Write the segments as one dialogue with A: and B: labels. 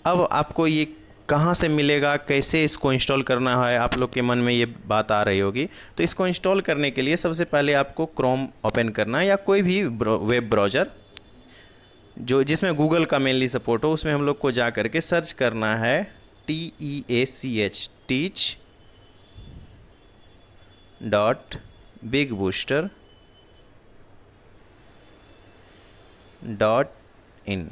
A: अब आपको ये कहाँ से मिलेगा, कैसे इसको इंस्टॉल करना है, आप लोग के मन में ये बात आ रही होगी। तो इसको इंस्टॉल करने के लिए सबसे पहले आपको क्रोम ओपन करना है या कोई भी वेब ब्राउज़र जो जिसमें गूगल का मेनली सपोर्ट हो, उसमें हम लोग को जा करके सर्च करना है TEACH teach dot big booster dot in.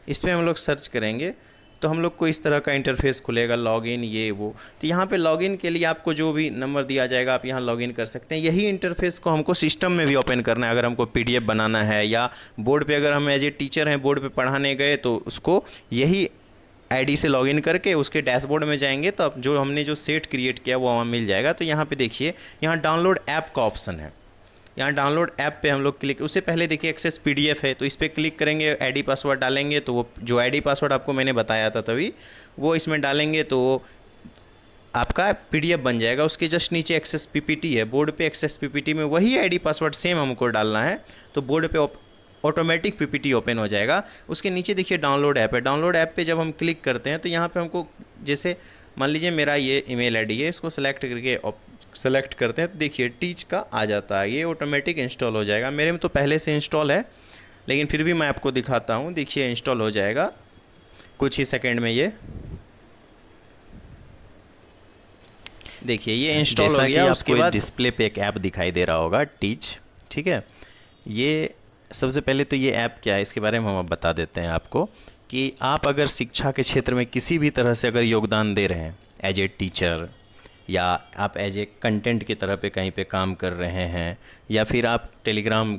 A: इस पर हम लोग सर्च करेंगे तो हम लोग को इस तरह का इंटरफेस खुलेगा, लॉगिन ये वो। तो यहाँ पे लॉगिन के लिए आपको जो भी नंबर दिया जाएगा आप यहाँ लॉगिन कर सकते हैं। यही इंटरफेस को हमको सिस्टम में भी ओपन करना है। अगर हमको PDF बनाना है या बोर्ड पे अगर हम एज ए टीचर हैं बोर्ड पे पढ़ाने गए तो उसको यही ID से लॉगिन करके उसके डैशबोर्ड में जाएंगे तो अब जो हमने जो सेट क्रिएट किया वो वहाँ मिल जाएगा। तो यहाँ पे देखिए यहाँ डाउनलोड ऐप का ऑप्शन है, यहाँ डाउनलोड ऐप पे हम लोग क्लिक, उससे पहले देखिए एक्सेस PDF है तो इस पर क्लिक करेंगे, ID पासवर्ड डालेंगे तो वो जो ID पासवर्ड आपको मैंने बताया था तभी वो इसमें डालेंगे तो आपका PDF बन जाएगा। उसके जस्ट नीचे एक्सेस PPT है, बोर्ड पे एक्सेस PPT में वही ID पासवर्ड सेम हमको डालना है तो बोर्ड पे ऑटोमेटिक PPT ओपन हो जाएगा। उसके नीचे देखिए डाउनलोड ऐप है, डाउनलोड ऐप पे जब हम क्लिक करते हैं तो यहाँ पे हमको जैसे मान लीजिए मेरा ये ईमेल ID है, इसको सेलेक्ट करके सेलेक्ट करते हैं तो देखिए टीच का आ जाता है, ये ऑटोमेटिक इंस्टॉल हो जाएगा। मेरे में तो पहले से इंस्टॉल है लेकिन फिर भी मैं आपको दिखाता हूँ। देखिए इंस्टॉल हो जाएगा कुछ ही सेकंड में। ये देखिए ये इंस्टॉल हो गया। उसके बाद
B: डिस्प्ले पे एक ऐप दिखाई दे रहा होगा टीच, ठीक है। ये सबसे पहले तो ये ऐप क्या है इसके बारे में हम अब बता देते हैं आपको कि आप अगर शिक्षा के क्षेत्र में किसी भी तरह से अगर योगदान दे रहे हैं एज ए टीचर या आप एज ए कंटेंट की तरह पे कहीं पे काम कर रहे हैं या फिर आप टेलीग्राम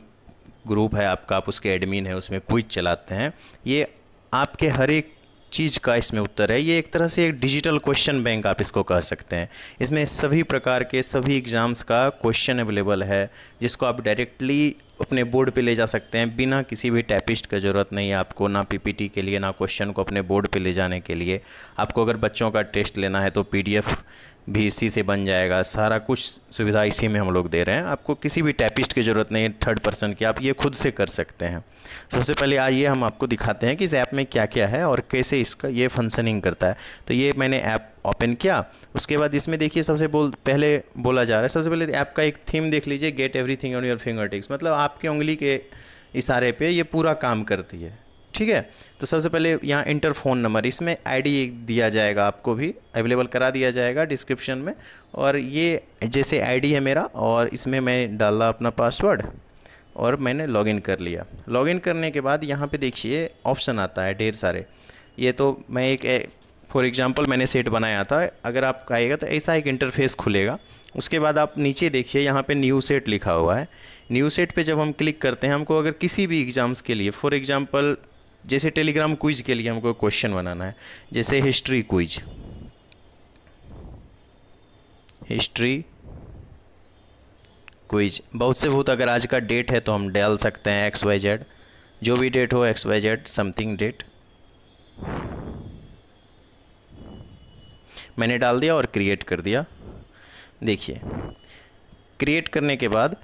B: ग्रुप है आपका, आप उसके एडमिन है, उसमें क्विज चलाते हैं, ये आपके हर एक चीज़ का इसमें उत्तर है। ये एक तरह से एक डिजिटल क्वेश्चन बैंक आप इसको कह सकते हैं। इसमें सभी प्रकार के सभी एग्ज़ाम्स का क्वेश्चन अवेलेबल है जिसको आप डायरेक्टली अपने बोर्ड पे ले जा सकते हैं बिना किसी भी टाइपिस्ट का ज़रूरत नहीं है आपको, ना PPT के लिए ना क्वेश्चन को अपने बोर्ड पे ले जाने के लिए। आपको अगर बच्चों का टेस्ट लेना है तो PDF भी इसी से बन जाएगा। सारा कुछ सुविधा इसी में हम लोग दे रहे हैं, आपको किसी भी टाइपिस्ट की ज़रूरत नहीं है थर्ड पर्सन की, आप ये खुद से कर सकते हैं। सबसे पहले आइए हम आपको दिखाते हैं कि इस ऐप में क्या क्या है और कैसे इसका ये फंक्शनिंग करता है। तो ये मैंने ऐप ओपन किया, उसके बाद इसमें देखिए सबसे पहले बोला जा रहा है, सबसे पहले ऐप का एक थीम देख लीजिए, get everything on your finger tips, मतलब आपके उंगली के इशारे पे ये पूरा काम करती है, ठीक है। तो सबसे पहले यहाँ इंटर फ़ोन नंबर, इसमें ID दिया जाएगा, आपको भी अवेलेबल करा दिया जाएगा डिस्क्रिप्शन में। और ये जैसे ID है मेरा और इसमें मैं डाला अपना पासवर्ड और मैंने लॉगिन कर लिया। लॉगिन करने के बाद यहाँ पे देखिए ऑप्शन आता है ढेर सारे। ये तो मैं एक फॉर एग्जांपल मैंने सेट बनाया था, अगर आप आएगा तो ऐसा एक इंटरफेस खुलेगा। उसके बाद आप नीचे देखिए यहाँ पे न्यू सेट लिखा हुआ है। न्यू सेट पे जब हम क्लिक करते हैं, हमको अगर किसी भी एग्ज़ाम्स के लिए फॉर एग्जांपल जैसे टेलीग्राम क्विज के लिए हमको क्वेश्चन बनाना है, जैसे हिस्ट्री क्विज, हिस्ट्री क्विज बहुत से बहुत, अगर आज का डेट है तो हम डाल सकते हैं XYZ, जो भी डेट हो XYZ समथिंग डेट, मैंने डाल दिया और क्रिएट कर दिया। देखिए क्रिएट करने के बाद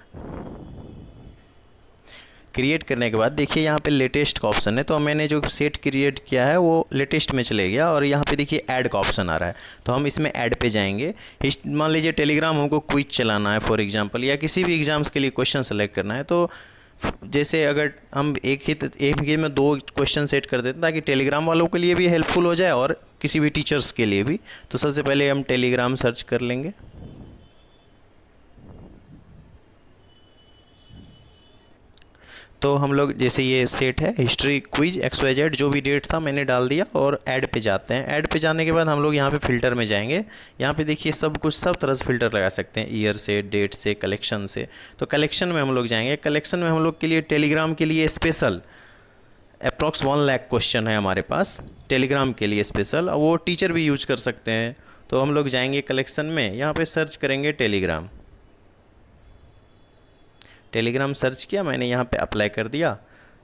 B: देखिए यहाँ पे लेटेस्ट का ऑप्शन है, तो मैंने जो सेट क्रिएट किया है वो लेटेस्ट में चले गया और यहाँ पे देखिए ऐड का ऑप्शन आ रहा है, तो हम इसमें ऐड पे जाएंगे। मान लीजिए टेलीग्राम हमको क्विज चलाना है फॉर एग्जांपल, या किसी भी एग्ज़ाम्स के लिए क्वेश्चन सेलेक्ट करना है, तो जैसे अगर हम एक ही में 2 क्वेश्चन सेट कर देते हैं ताकि टेलीग्राम वालों के लिए भी हेल्पफुल हो जाए और किसी भी टीचर्स के लिए भी। तो सबसे पहले हम टेलीग्राम सर्च कर लेंगे। तो हम लोग जैसे ये सेट है हिस्ट्री क्विज XYZ, जो भी डेट था मैंने डाल दिया और ऐड पे जाते हैं। ऐड पे जाने के बाद हम लोग यहाँ पे फ़िल्टर में जाएंगे। यहाँ पे देखिए सब कुछ सब तरह से फ़िल्टर लगा सकते हैं, ईयर से, डेट से, कलेक्शन से। तो कलेक्शन में हम लोग जाएंगे। कलेक्शन में हम लोग के लिए टेलीग्राम के लिए स्पेशल अप्रॉक्स 1 लाख क्वेश्चन है हमारे पास टेलीग्राम के लिए स्पेशल, और वो टीचर भी यूज कर सकते हैं। तो हम लोग जाएंगे कलेक्शन में, यहाँ पे सर्च करेंगे टेलीग्राम। टेलीग्राम सर्च किया मैंने, यहाँ पे अप्लाई कर दिया।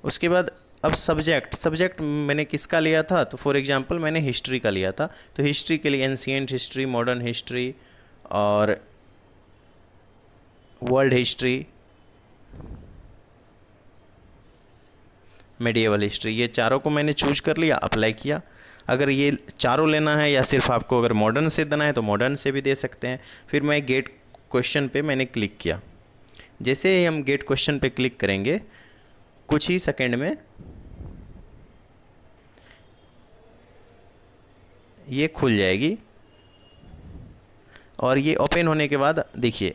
B: उसके बाद अब सब्जेक्ट मैंने किसका लिया था, तो फॉर एग्जांपल मैंने हिस्ट्री का लिया था। तो हिस्ट्री के लिए एंशिएंट हिस्ट्री, मॉडर्न हिस्ट्री और वर्ल्ड हिस्ट्री, मेडिएवल हिस्ट्री, ये चारों को मैंने चूज कर लिया, अप्लाई किया।
A: अगर ये चारों लेना है या सिर्फ आपको अगर मॉडर्न से देना है तो मॉडर्न से भी दे सकते हैं। फिर मैं गेट क्वेश्चन पे मैंने क्लिक किया। जैसे ही हम गेट क्वेश्चन पे क्लिक करेंगे कुछ ही सेकंड में ये खुल जाएगी और ये ओपन होने के बाद देखिए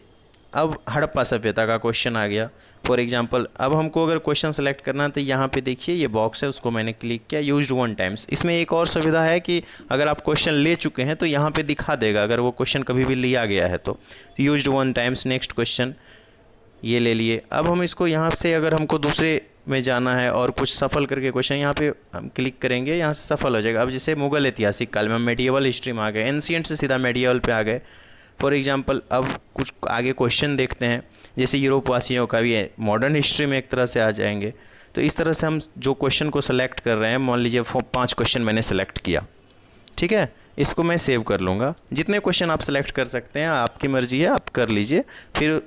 A: अब हड़प्पा सभ्यता का क्वेश्चन आ गया फॉर एग्जांपल। अब हमको अगर क्वेश्चन सेलेक्ट करना है तो यहाँ पे देखिए ये बॉक्स है, उसको मैंने क्लिक किया, यूज्ड 1 टाइम्स। इसमें एक और सुविधा है कि अगर आप क्वेश्चन ले चुके हैं तो यहाँ पे दिखा देगा अगर वो क्वेश्चन कभी भी लिया गया है तो यूज्ड 1 टाइम्स, नेक्स्ट क्वेश्चन, ये ले लिए। अब हम इसको यहाँ से अगर हमको दूसरे में जाना है और कुछ सफल करके क्वेश्चन यहाँ पे हम क्लिक करेंगे, यहाँ से सफल हो जाएगा। अब जैसे मुगल ऐतिहासिक काल में मेडिएवल हिस्ट्री में आ गए, एंशिएंट से सीधा मेडिएवल पे आ गए फॉर एग्जांपल। अब कुछ आगे क्वेश्चन देखते हैं, जैसे यूरोप वासियों का भी है, मॉडर्न हिस्ट्री में एक तरह से आ जाएंगे। तो इस तरह से हम जो क्वेश्चन को सेलेक्ट कर रहे हैं, मान लीजिए 5 क्वेश्चन मैंने सेलेक्ट किया, ठीक है, इसको मैं सेव कर लूँगा। जितने क्वेश्चन आप सेलेक्ट कर सकते हैं, आपकी मर्जी है, आप कर लीजिए। फिर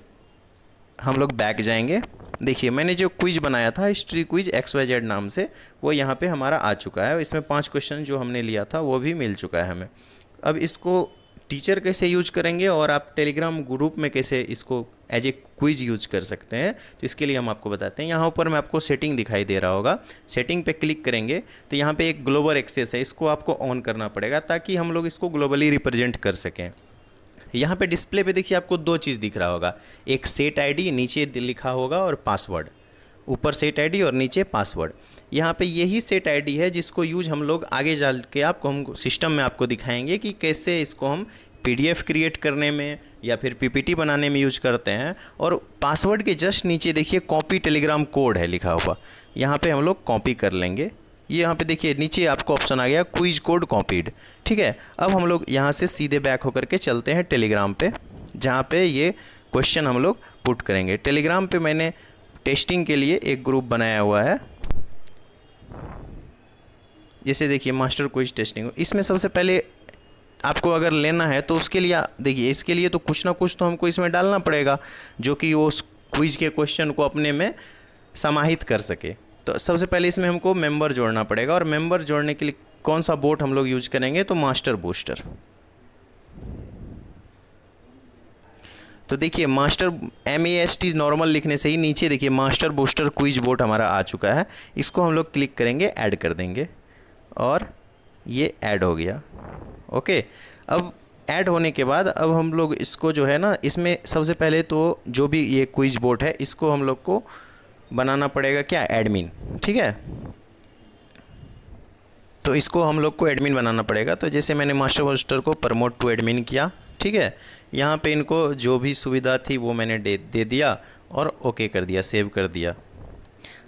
A: हम लोग बैक जाएंगे। देखिए मैंने जो क्विज बनाया था हिस्ट्री क्विज XYZ नाम से, वो यहाँ पे हमारा आ चुका है। इसमें 5 क्वेश्चन जो हमने लिया था वो भी मिल चुका है हमें। अब इसको टीचर कैसे यूज करेंगे और आप टेलीग्राम ग्रुप में कैसे इसको एज ए क्विज यूज कर सकते हैं, तो इसके लिए हम आपको बताते हैं। यहाँ ऊपर में आपको सेटिंग दिखाई दे रहा होगा, सेटिंग पे क्लिक करेंगे तो यहाँ पे एक ग्लोबल एक्सेस है, इसको आपको ऑन करना पड़ेगा ताकि हम लोग इसको ग्लोबली रिप्रेजेंट कर सकें। यहाँ पे डिस्प्ले पे देखिए आपको 2 चीज़ दिख रहा होगा, एक सेट आईडी नीचे लिखा होगा और पासवर्ड, ऊपर सेट आईडी और नीचे पासवर्ड। यहाँ पे यही सेट आईडी है जिसको यूज हम लोग आगे चल के हम सिस्टम में आपको दिखाएंगे कि कैसे इसको हम PDF क्रिएट करने में या फिर PPT बनाने में यूज करते हैं। और पासवर्ड के जस्ट नीचे देखिए कॉपी टेलीग्राम कोड है लिखा हुआ, यहाँ पे हम लोग कॉपी कर लेंगे। ये यहाँ पे देखिए नीचे आपको ऑप्शन आ गया क्विज कोड कॉपीड, ठीक है। अब हम लोग यहाँ से सीधे बैक होकर के चलते हैं टेलीग्राम पे, जहाँ पे ये क्वेश्चन हम लोग पुट करेंगे। टेलीग्राम पे मैंने टेस्टिंग के लिए एक ग्रुप बनाया हुआ है, जैसे देखिए मास्टर क्विज टेस्टिंग। इसमें सबसे पहले आपको अगर लेना है तो उसके लिए देखिए, इसके लिए तो कुछ ना कुछ तो हमको इसमें डालना पड़ेगा जो कि वो उस क्विज के क्वेश्चन को अपने में समाहित कर सके। तो सबसे पहले इसमें हमको मेंबर जोड़ना पड़ेगा, और मेंबर जोड़ने के लिए कौन सा बोट हम लोग यूज करेंगे, तो मास्टर बूस्टर। तो देखिए मास्टर MAST नॉर्मल लिखने से ही नीचे देखिए मास्टर बूस्टर क्विज बोट हमारा आ चुका है। इसको हम लोग क्लिक करेंगे, ऐड कर देंगे और ये ऐड हो गया। ओके, अब ऐड होने के बाद अब हम लोग इसको जो है ना, इसमें सबसे पहले तो जो भी ये क्विज बोट है इसको हम लोग को बनाना पड़ेगा क्या, एडमिन, ठीक है। तो इसको हम लोग को एडमिन बनाना पड़ेगा। तो जैसे मैंने मास्टर बूस्टर को प्रमोट टू एडमिन किया, ठीक है। यहाँ पे इनको जो भी सुविधा थी वो मैंने दे दिया और ओके कर दिया, सेव कर दिया।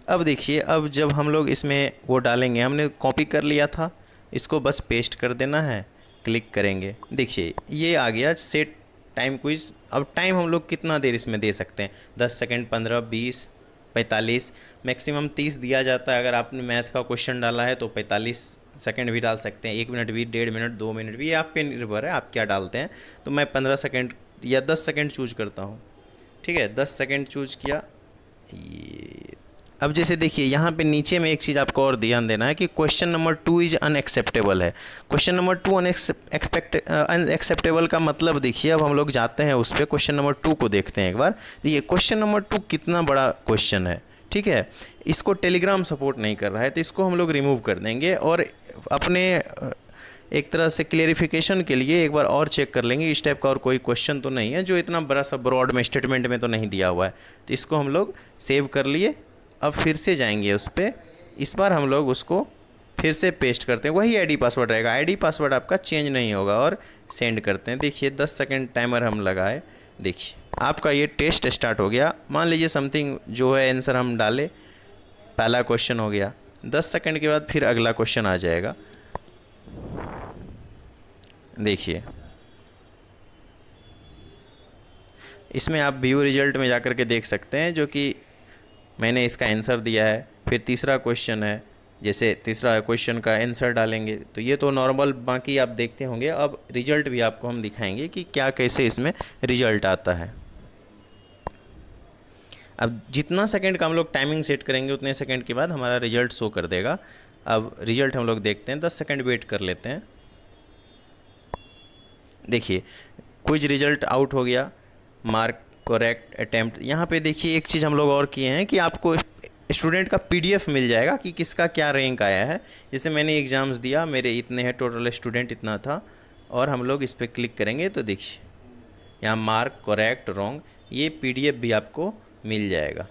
A: अब देखिए, अब जब हम लोग इसमें वो डालेंगे, हमने कॉपी कर लिया था, इसको बस पेस्ट कर देना है, क्लिक करेंगे। देखिए ये आ गया सेट टाइम क्विज। अब टाइम हम लोग कितना देर इसमें दे सकते हैं, 10 सेकेंड, 15, 20, 45, मैक्सिमम 30 दिया जाता है। अगर आपने मैथ का क्वेश्चन डाला है तो 45 सेकेंड भी डाल सकते हैं, 1 मिनट भी, 1.5 मिनट, 2 मिनट भी, ये आप पे निर्भर है आप क्या डालते हैं। तो मैं 15 सेकेंड या 10 सेकेंड चूज करता हूँ, ठीक है, 10 सेकेंड चूज किया। ये अब जैसे देखिए यहाँ पे नीचे में एक चीज़ आपको और ध्यान देना है कि क्वेश्चन नंबर 2 इज अनएक्सेप्टेबल है। क्वेश्चन नंबर 2 अनएक्सेप्टेबल का मतलब देखिए, अब हम लोग जाते हैं उस पर, क्वेश्चन नंबर 2 को देखते हैं एक बार। देखिए क्वेश्चन नंबर 2 कितना बड़ा क्वेश्चन है, ठीक है। इसको टेलीग्राम सपोर्ट नहीं कर रहा है तो इसको हम लोग रिमूव कर देंगे, और अपने एक तरह से क्लेरिफिकेशन के लिए एक बार और चेक कर लेंगे इस टाइप का और कोई क्वेश्चन तो नहीं है जो इतना बड़ा सा ब्रॉड में स्टेटमेंट में तो नहीं दिया हुआ है। तो इसको हम लोग सेव कर लिए। अब फिर से जाएंगे उस पर, इस बार हम लोग उसको फिर से पेस्ट करते हैं, वही आईडी पासवर्ड रहेगा, आईडी पासवर्ड आपका चेंज नहीं होगा, और सेंड करते हैं। देखिए 10 सेकेंड टाइमर हम लगाए, देखिए आपका ये टेस्ट स्टार्ट हो गया। मान लीजिए समथिंग जो है आंसर हम डाले, पहला क्वेश्चन हो गया, 10 सेकेंड के बाद फिर अगला क्वेश्चन आ जाएगा। देखिए इसमें आप व्यू रिजल्ट में जाकर के देख सकते हैं जो कि मैंने इसका आंसर दिया है। फिर तीसरा क्वेश्चन है, जैसे तीसरा क्वेश्चन का आंसर डालेंगे, तो ये तो नॉर्मल बाकी आप देखते होंगे। अब रिजल्ट भी आपको हम दिखाएंगे कि क्या कैसे इसमें रिजल्ट आता है। अब जितना सेकंड का हम लोग टाइमिंग सेट करेंगे उतने सेकंड के बाद हमारा रिजल्ट शो कर देगा। अब रिजल्ट हम लोग देखते हैं, 10 सेकंड वेट कर लेते हैं। देखिए क्विज रिजल्ट आउट हो गया, मार्क करेक्ट अटेम्प्ट। यहाँ पे देखिए एक चीज़ हम लोग और किए हैं कि आपको स्टूडेंट का पीडीएफ मिल जाएगा कि किसका क्या रैंक आया है। जैसे मैंने एग्ज़ाम्स दिया, मेरे इतने हैं, टोटल स्टूडेंट इतना था, और हम लोग इस पर क्लिक करेंगे तो देखिए यहाँ मार्क करेक्ट रॉन्ग, ये पीडीएफ भी आपको मिल जाएगा।